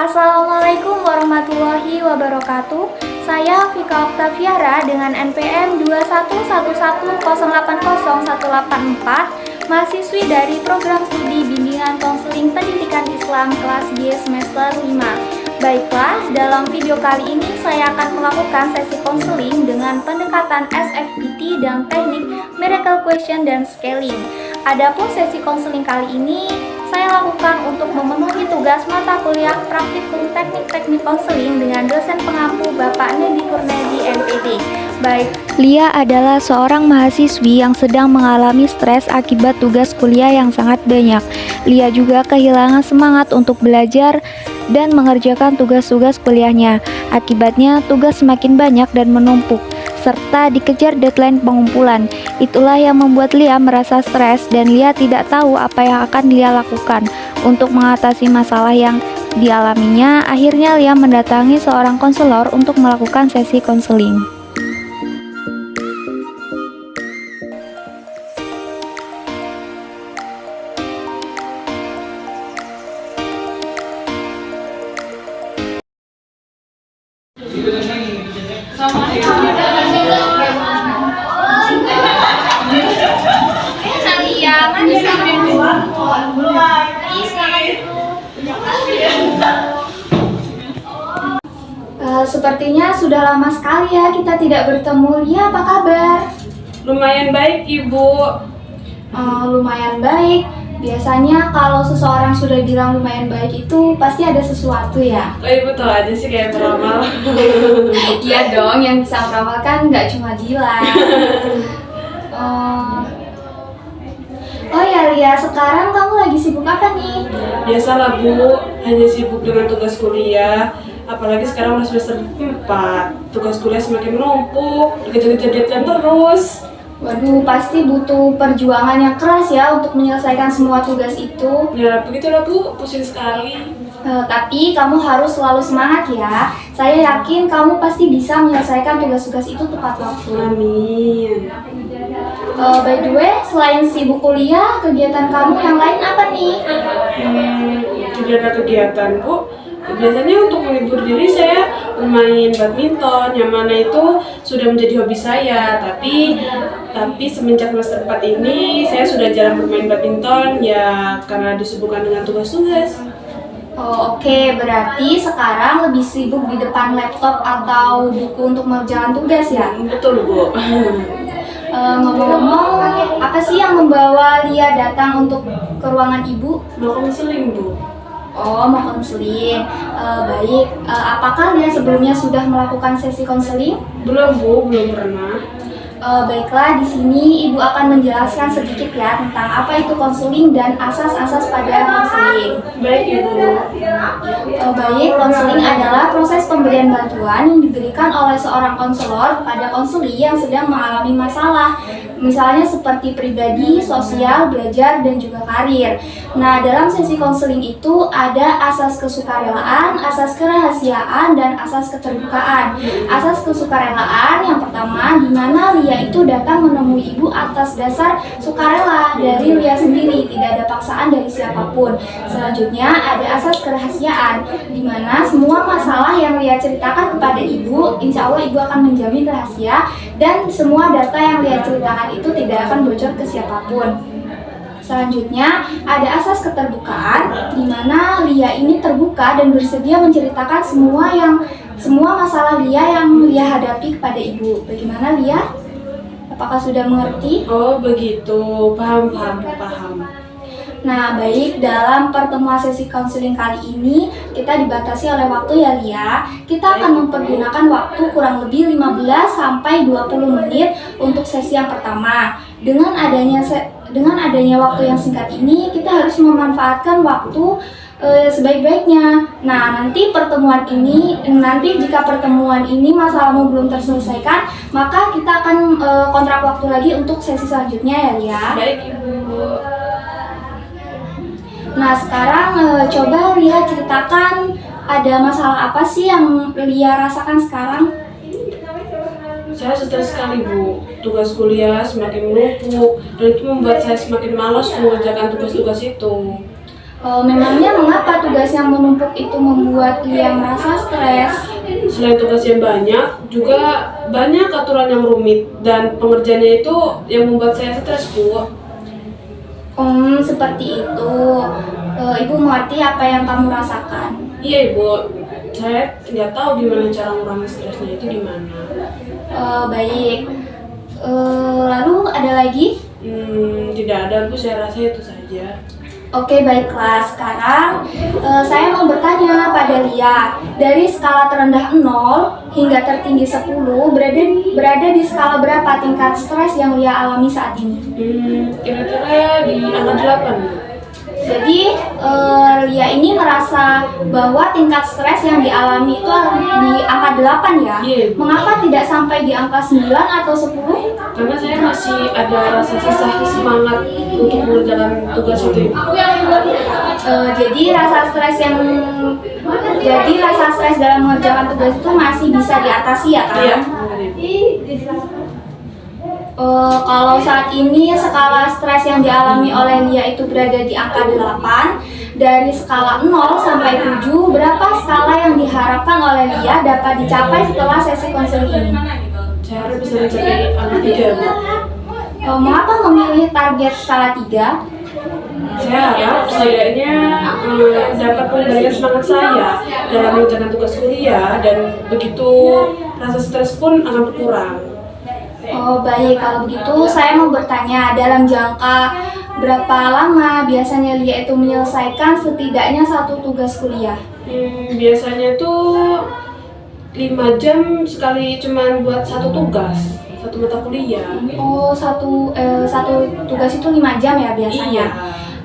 Assalamualaikum warahmatullahi wabarakatuh. Saya Vika Oktaviara dengan NPM 211080184, mahasiswi dari Program Studi Bimbingan Konseling Pendidikan Islam kelas B semester 5. Baiklah, dalam video kali ini saya akan melakukan sesi konseling dengan pendekatan SFPT dan teknik Miracle Question dan Scaling. Adapun sesi konseling kali ini saya lakukan untuk memenuhi tugas mata kuliah praktikum teknik-teknik konseling dengan dosen pengampu Bapak Nedi Kurnedi MPD. Baik, Lia adalah seorang mahasiswi yang sedang mengalami stres akibat tugas kuliah yang sangat banyak. Lia juga kehilangan semangat untuk belajar dan mengerjakan tugas-tugas kuliahnya. Akibatnya tugas semakin banyak dan menumpuk, serta dikejar deadline pengumpulan. Itulah yang membuat Lia merasa stres dan Lia tidak tahu apa yang akan Lia lakukan untuk mengatasi masalah yang dialaminya. Akhirnya Lia mendatangi seorang konselor untuk melakukan sesi konseling. Sepertinya sudah lama sekali ya kita tidak bertemu. Lia, apa kabar? Lumayan baik, Ibu. Lumayan baik. Biasanya kalau seseorang sudah bilang lumayan baik itu pasti ada sesuatu ya. Kok Ibu tahu aja sih kayak peramal? Iya dong, yang bisa meramal kan nggak cuma Dila. Oh ya Lia, sekarang kamu lagi sibuk apa nih? Biasalah, Bu. Hanya sibuk dengan tugas kuliah. Apalagi sekarang udah semester 4. Tugas kuliah semakin menumpuk, dikejar-kejar deadline terus. Waduh, pasti butuh perjuangan yang keras ya untuk menyelesaikan semua tugas itu. Ya, begitulah, Bu. Pusing sekali. Tapi kamu harus selalu semangat ya. Saya yakin kamu pasti bisa menyelesaikan tugas-tugas itu tepat waktu. Amin. By the way, selain sibuk kuliah, kegiatan kamu yang lain apa nih? Tidak ada kegiatan, Bu. Biasanya untuk menghibur diri saya bermain badminton, yang mana itu sudah menjadi hobi saya. Tapi semenjak semester 4 ini saya sudah jarang bermain badminton ya karena disibukkan dengan tugas-tugas. Oke, berarti sekarang lebih sibuk di depan laptop atau buku untuk mengerjakan tugas ya? Betul, Bu. Ngomong-ngomong, apa sih yang membawa Lia datang untuk ke ruangan ibu? Mau konseling, Bu. Oh, mau konseling. Baik, apakah Lia sebelumnya sudah melakukan sesi konseling? Belum, Bu, belum pernah. Baiklah, di sini Ibu akan menjelaskan sedikit ya tentang apa itu konseling dan asas-asas pada konseling. Baik, Ibu. Baik, konseling adalah proses pemberian bantuan yang diberikan oleh seorang konselor kepada konseli yang sedang mengalami masalah, misalnya seperti pribadi, sosial, belajar, dan juga karir. Nah, dalam sesi konseling itu ada asas kesukarelaan, asas kerahasiaan, dan asas keterbukaan. Asas kesukarelaan yang pertama, di mana Lia itu datang menemui ibu atas dasar sukarela dari Lia sendiri, tidak ada paksaan dari siapapun. Selanjutnya ada asas kerahasiaan, di mana semua masalah yang Lia ceritakan kepada ibu, insya Allah ibu akan menjamin rahasia dan semua data yang Lia ceritakan itu tidak akan bocor ke siapapun. Selanjutnya ada asas keterbukaan, di mana Lia ini terbuka dan bersedia menceritakan semua masalah Lia yang Lia hadapi kepada ibu. Bagaimana Lia? Apakah sudah mengerti? Oh, begitu. Paham. Nah, baik, dalam pertemuan sesi konseling kali ini kita dibatasi oleh waktu ya Lia. Kita akan mempergunakan waktu kurang lebih 15 sampai 20 menit untuk sesi yang pertama. Dengan adanya waktu yang singkat ini, kita harus memanfaatkan waktu sebaik-baiknya. Nah, nanti jika pertemuan ini masalahmu belum terselesaikan, maka kita akan kontrak waktu lagi untuk sesi selanjutnya ya Lia. Baik, Ibu. Nah, sekarang coba Lia ceritakan ada masalah apa sih yang Lia rasakan sekarang? Saya stres sekali, Bu. Tugas kuliah semakin menumpuk dan itu membuat saya semakin malas mengerjakan tugas-tugas itu. Memangnya mengapa tugas yang menumpuk itu membuat Lia merasa stres? Selain tugas yang banyak, juga banyak aturan yang rumit dan pengerjaannya itu yang membuat saya stres, Bu. Seperti itu. Ibu mengerti apa yang kamu rasakan. Iya, Ibu. Saya nggak tahu gimana cara ngurangi stresnya itu gimana. Baik. Lalu ada lagi? Tidak ada, Bu. Saya rasa itu saja. Oke, baiklah. Sekarang saya mau bertanya pada Lia. Dari skala terendah 0 hingga tertinggi 10, berada di skala berapa tingkat stres yang Lia alami saat ini? Kira-kira di angka 8, Bu. Jadi, Lia ini merasa bahwa tingkat stres yang dialami itu di angka 8 ya? Iya. Mengapa tidak sampai di angka 9 atau 10? Karena saya masih ada rasa sisa semangat untuk mengerjakan tugas itu. Jadi rasa stres dalam mengerjakan tugas itu masih bisa diatasi ya kan? Iya. Kalau saat ini skala stres yang dialami oleh Lia itu berada di angka 8. Dari skala 0 sampai 7, berapa skala yang diharapkan oleh Lia dapat dicapai setelah sesi konseling ini? Saya harus bisa mencapai angka 3, Bu. Mengapa memilih target skala 3? Saya harap setidaknya dapat memberikan semangat saya dalam mengerjakan tugas kuliah dan begitu rasa stres pun akan berkurang. Baik, kalau begitu saya mau bertanya, dalam jangka berapa lama biasanya Lia itu menyelesaikan setidaknya satu tugas kuliah? Biasanya tuh 5 jam sekali cuman buat satu tugas, satu mata kuliah. Satu tugas itu 5 jam ya biasanya? Iya.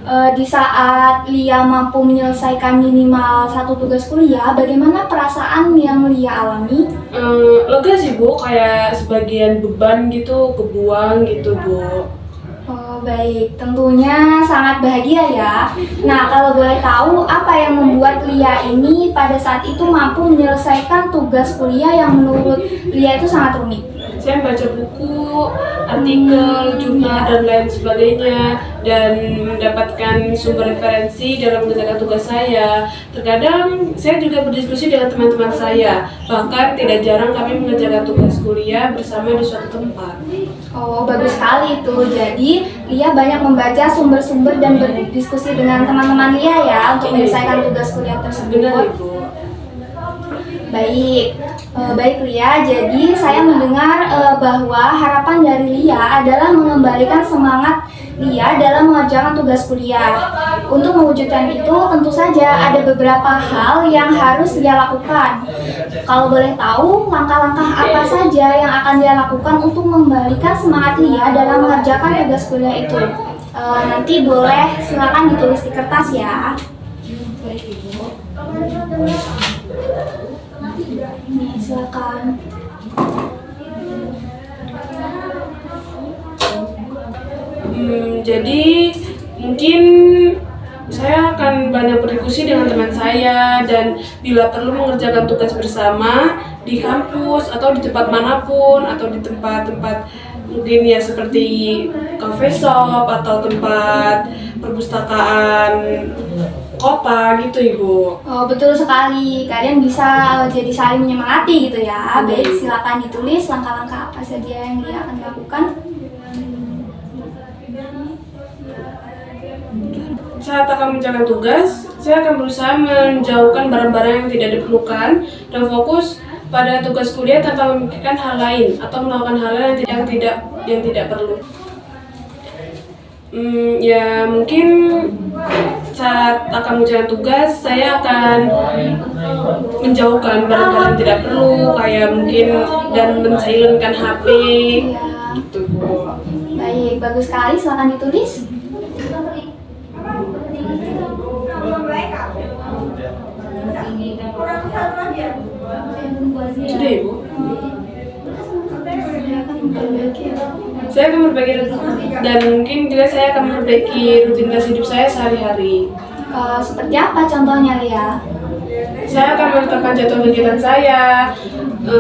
Di saat Lia mampu menyelesaikan minimal satu tugas kuliah, bagaimana perasaan yang Lia alami? Lega sih, Bu, kayak sebagian beban gitu kebuang gitu, Bu. Baik, tentunya sangat bahagia ya. Nah, kalau boleh tahu, apa yang membuat Lia ini pada saat itu mampu menyelesaikan tugas kuliah yang menurut Lia itu sangat rumit? Saya baca buku, artikel, jurnal, dan lain sebagainya, dan mendapatkan sumber referensi dalam mengerjakan tugas saya. Terkadang saya juga berdiskusi dengan teman-teman saya, bahkan tidak jarang kami mengerjakan tugas kuliah bersama di suatu tempat. Bagus sekali itu. Jadi, Lia banyak membaca sumber-sumber dan berdiskusi dengan teman-teman Lia ya untuk menyelesaikan tugas kuliah tersebut. Benar, Ibu. Baik Lia, jadi saya mendengar bahwa harapan dari Lia adalah mengembalikan semangat Lia dalam mengerjakan tugas kuliah. Untuk mewujudkan itu tentu saja ada beberapa hal yang harus Lia lakukan. Kalau boleh tahu, langkah-langkah apa saja yang akan Lia lakukan untuk mengembalikan semangat Lia dalam mengerjakan tugas kuliah itu? Nanti boleh silakan ditulis di kertas ya. Baik, Ibu. Nih, silakan. Jadi mungkin saya akan banyak berdiskusi dengan teman saya dan bila perlu mengerjakan tugas bersama di kampus atau di tempat manapun atau di tempat-tempat mungkin ya seperti cafe shop atau tempat perpustakaan kota gitu, Ibu. Betul sekali. Kalian bisa jadi saling menyemangati gitu ya. Baik, silakan ditulis langkah-langkah apa saja yang Lia akan lakukan. Saat akan menjalankan tugas, saya akan berusaha menjauhkan barang-barang yang tidak diperlukan dan fokus pada tugas kuliah tanpa memikirkan hal lain atau melakukan hal yang tidak perlu. Ya mungkin saat akan menjalankan tugas, saya akan menjauhkan barang-barang yang tidak perlu, kayak mungkin dan men-silentkan HP gitu, Bu. Baik, bagus sekali. Silakan ditulis. Sudah, Ibu. Saya akan memperbaiki dan mungkin juga saya akan memperbaiki rutinitas hidup saya sehari-hari. Seperti apa contohnya, Lia? Saya akan menetapkan jadwal kegiatan saya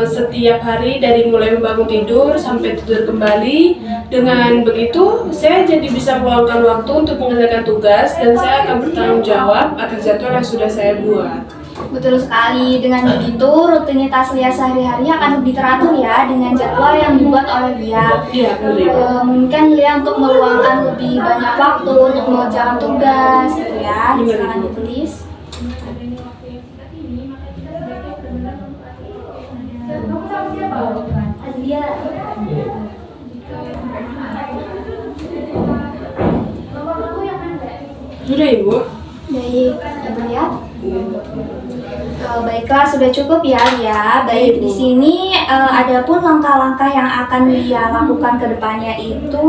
setiap hari dari mulai membangun tidur sampai tidur kembali. Dengan begitu, saya jadi bisa meluangkan waktu untuk mengerjakan tugas dan saya akan bertanggung jawab atas jadwal yang sudah saya buat. Betul sekali. Dengan begitu, rutinitas Lia sehari-hari akan lebih teratur ya dengan jadwal yang dibuat oleh Lia. Iya, benar. Mungkin Lia untuk meluangkan lebih banyak waktu untuk mengerjakan tugas gitu ya. Silakan ditulis. Sudah, Ibu. Baik, Ibu lihat. Baiklah, sudah cukup ya, Lia. Baik, di sini ada pun langkah-langkah yang akan Lia lakukan ke depannya itu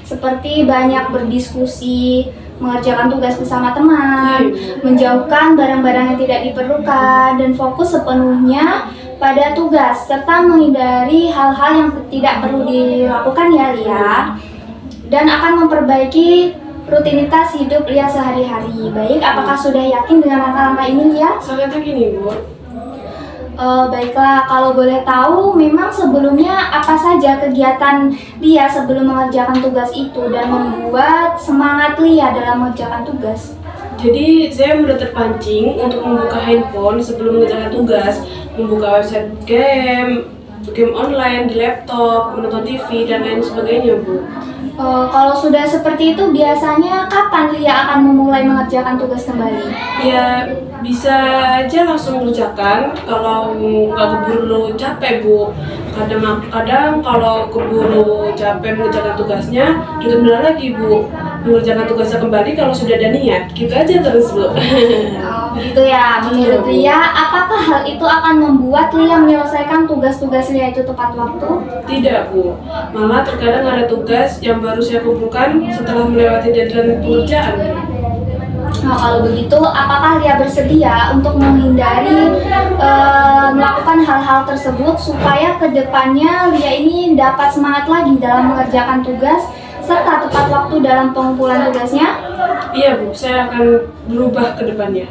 seperti banyak berdiskusi, mengerjakan tugas bersama teman, menjauhkan barang-barang yang tidak diperlukan, dan fokus sepenuhnya pada tugas, serta menghindari hal-hal yang tidak perlu dilakukan ya, Lia. Dan akan memperbaiki rutinitas hidup Lia sehari-hari. Baik, apakah sudah yakin dengan langkah-langkah ini, Lia? Sangat yakin, Ibu. Baiklah, kalau boleh tahu, memang sebelumnya apa saja kegiatan Lia sebelum mengerjakan tugas itu dan membuat semangat Lia dalam mengerjakan tugas? Jadi saya mudah terpancing untuk membuka handphone sebelum mengerjakan tugas, membuka website game online di laptop, menonton TV dan lain sebagainya, Bu. Kalau sudah seperti itu, biasanya kapan Lia akan memulai mengerjakan tugas kembali? Ya bisa aja langsung mengerjakan kalau nggak keburu capek, Bu. Kadang kalau keburu capek mengerjakan tugasnya, ditunda lagi, Bu. Mengerjakan tugasnya kembali kalau sudah ada niat. Gitu aja terus, Bu. Begitu ya. Menurut Lia, apakah hal itu akan membuat Lia menyelesaikan tugas-tugas Lia itu tepat waktu? Tidak, Bu. Malah terkadang ada tugas yang baru saya kumpulkan setelah melewati deadline pengerjaan. Nah, kalau begitu, apakah Lia bersedia untuk menghindari melakukan hal-hal tersebut supaya kedepannya Lia ini dapat semangat lagi dalam mengerjakan tugas serta tepat waktu dalam pengumpulan tugasnya? Iya, Bu. Saya akan berubah ke depannya.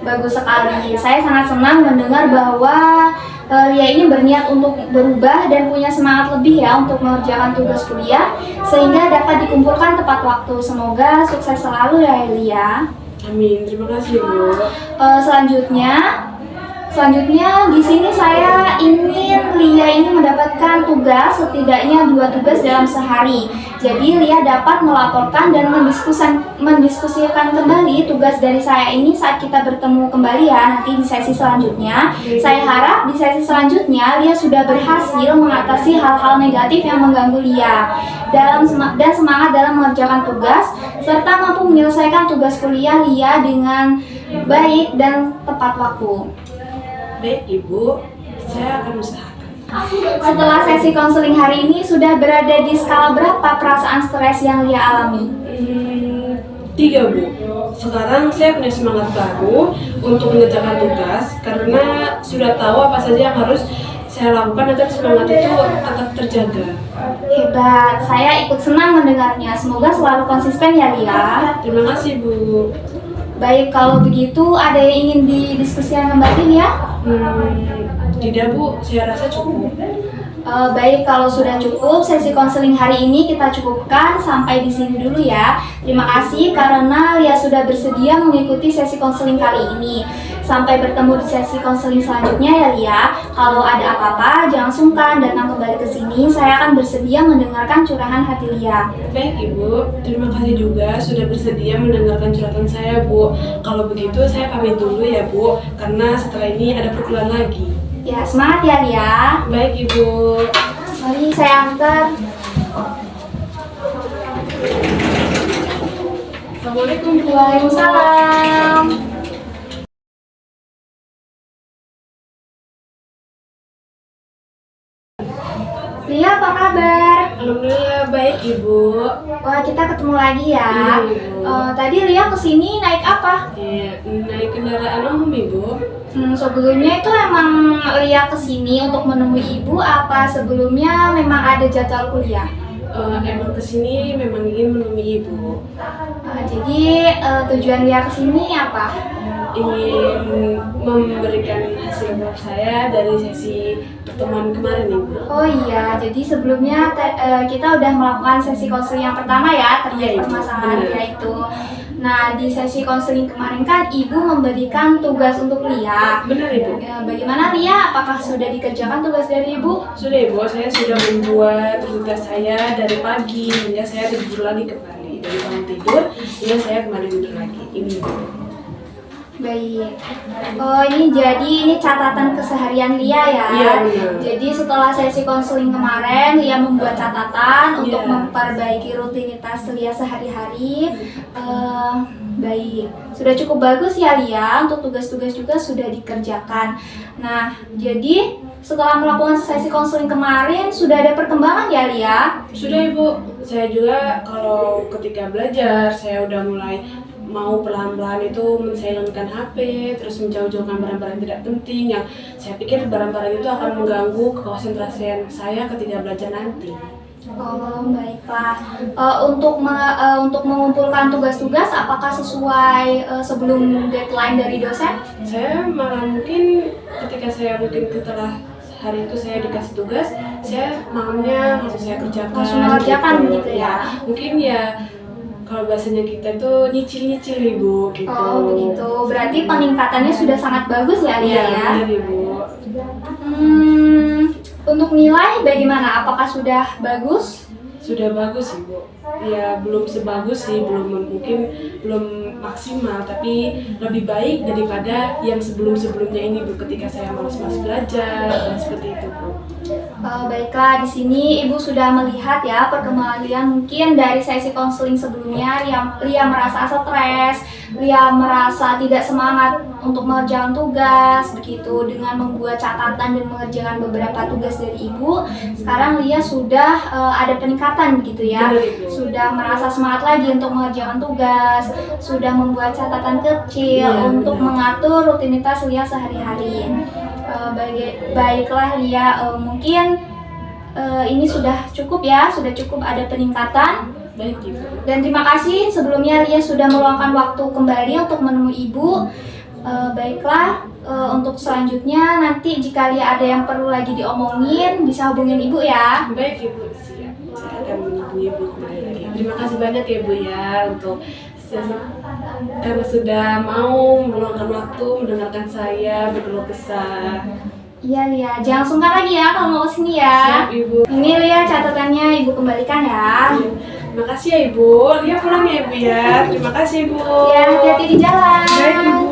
Bagus sekali. Saya sangat senang mendengar bahwa Lia ini berniat untuk berubah dan punya semangat lebih ya untuk mengerjakan tugas kuliah sehingga dapat dikumpulkan tepat waktu. Semoga sukses selalu ya, Lia. Amin. Terima kasih, Bu. Selanjutnya di sini saya ingin Lia ini mendapatkan tugas setidaknya 2 tugas dalam sehari. Jadi Lia dapat melaporkan dan mendiskusikan kembali tugas dari saya ini saat kita bertemu kembali ya nanti di sesi selanjutnya. Saya harap di sesi selanjutnya Lia sudah berhasil mengatasi hal-hal negatif yang mengganggu Lia dan semangat dalam mengerjakan tugas serta mampu menyelesaikan tugas kuliah Lia dengan baik dan tepat waktu. Baik, Ibu. Saya akan usahakan. Setelah sesi konseling hari ini sudah berada di skala berapa perasaan stres yang Lia alami? 3, Bu. Sekarang saya punya semangat baru untuk mengerjakan tugas karena sudah tahu apa saja yang harus saya lakukan agar semangat itu tetap terjaga. Hebat, saya ikut senang mendengarnya. Semoga selalu konsisten ya, Lia. Terima kasih, Bu. Baik, kalau begitu ada yang ingin didiskusikan kembali ya? Tidak, Bu. Saya rasa cukup. Baik, kalau sudah cukup, sesi konseling hari ini kita cukupkan sampai di sini dulu ya. Terima kasih karena Lia sudah bersedia mengikuti sesi konseling kali ini. Sampai bertemu di sesi konseling selanjutnya ya, Lia. Kalau ada apa-apa, jangan sungkan datang kembali ke sini. Saya akan bersedia mendengarkan curahan hati Lia. Baik, Ibu. Terima kasih juga sudah bersedia mendengarkan curhatan saya, Bu. Kalau begitu, saya pamit dulu ya, Bu. Karena setelah ini ada perkuliahan lagi. Ya, semangat ya, Lia. Baik, Ibu. Mari saya antar. Assalamualaikum, Bu. Waalaikumsalam. Lia, apa kabar? Alhamdulillah baik, Ibu. Wah, kita ketemu lagi ya. Iya, Ibu. Tadi Lia kesini naik apa? Naik kendaraan umum, Ibu. Sebelumnya itu emang Lia kesini untuk menemui ibu apa sebelumnya memang ada jadwal kuliah? Emang kesini memang ingin menemui Ibu. Jadi tujuan Lia kesini apa? Ingin memberikan hasil buat saya dari sesi pertemuan kemarin Ibu. Oh iya, jadi sebelumnya kita udah melakukan sesi konseling yang pertama ya terkait Iya, Ibu. permasalahan Benar. Lia itu. Nah, di sesi konseling kemarin kan Ibu memberikan tugas untuk Lia. Benar Ibu. Ya, bagaimana Lia? Apakah sudah dikerjakan tugas dari Ibu? Sudah Ibu, saya sudah membuat tugas saya dari pagi hingga saya tidur lagi kembali. Dari bangun tidur hingga saya kembali tidur lagi. Ini Ibu. Baik. Oh, ini jadi ini catatan keseharian Lia ya. Iya, benar. Jadi setelah sesi konseling kemarin, Lia membuat catatan untuk Iya. memperbaiki rutinitas Lia sehari-hari. Baik. Sudah cukup bagus ya Lia, untuk tugas-tugas juga sudah dikerjakan. Nah, jadi setelah melakukan sesi konseling kemarin, sudah ada perkembangan ya Lia? Sudah Ibu, saya juga kalau ketika belajar saya udah mulai mau pelan-pelan itu mensilentkan HP, terus menjauh-jauhkan barang-barang tidak penting yang saya pikir barang-barang itu akan mengganggu konsentrasi saya ketika belajar nanti. Oh, baiklah. Untuk mengumpulkan tugas-tugas, apakah sesuai sebelum deadline dari dosen? Saya malah mungkin ketika saya mungkin setelah hari itu saya dikasih tugas, saya malamnya langsung saya kerjakan. Langsung mengerjakan gitu ya? Mungkin ya kalau bahasanya kita itu nyicil-nyicil Ibu gitu. Oh, begitu. Berarti peningkatannya sudah sangat bagus ya, Lia Iya, ya? benar Ibu. Untuk nilai bagaimana? Apakah sudah bagus? Sudah bagus Ibu. Ya belum sebagus sih, mungkin belum maksimal, tapi lebih baik daripada yang sebelum-sebelumnya ini Bu, ketika saya malas-malas belajar dan seperti itu Bu. Baiklah, di sini Ibu sudah melihat ya perkembangan Lia mungkin dari sesi konseling sebelumnya. Lia merasa stres, Lia merasa tidak semangat untuk mengerjakan tugas, begitu dengan membuat catatan dan mengerjakan beberapa tugas dari Ibu. Sekarang Lia sudah ada peningkatan begitu ya, Benar, Ibu. sudah merasa semangat lagi untuk mengerjakan tugas, sudah membuat catatan kecil Iya, untuk benar. mengatur rutinitas Lia sehari-hari. Baiklah Lia, mungkin ini sudah cukup ya, sudah cukup ada peningkatan. Baik Ibu. Dan terima kasih sebelumnya Lia sudah meluangkan waktu kembali untuk menemui Ibu. Baiklah, untuk selanjutnya nanti jika Lia ada yang perlu lagi diomongin bisa hubungin Ibu ya. Baik Ibu, siap. Saya akan menghubungi Ibu kembali lagi. Terima kasih banyak ya Ibu ya untuk karena sudah mau meluangkan waktu mendengarkan saya berkeluh kesah. Iya Lia, jangan sungkan lagi ya kalau mau kesini ya. Siap Ibu. Ini Lia catatannya Ibu kembalikan ya. Terima kasih ya Ibu. Lia pulang ya Ibu ya. Terima kasih Ibu. Ya, hati-hati di jalan. Baik Ibu.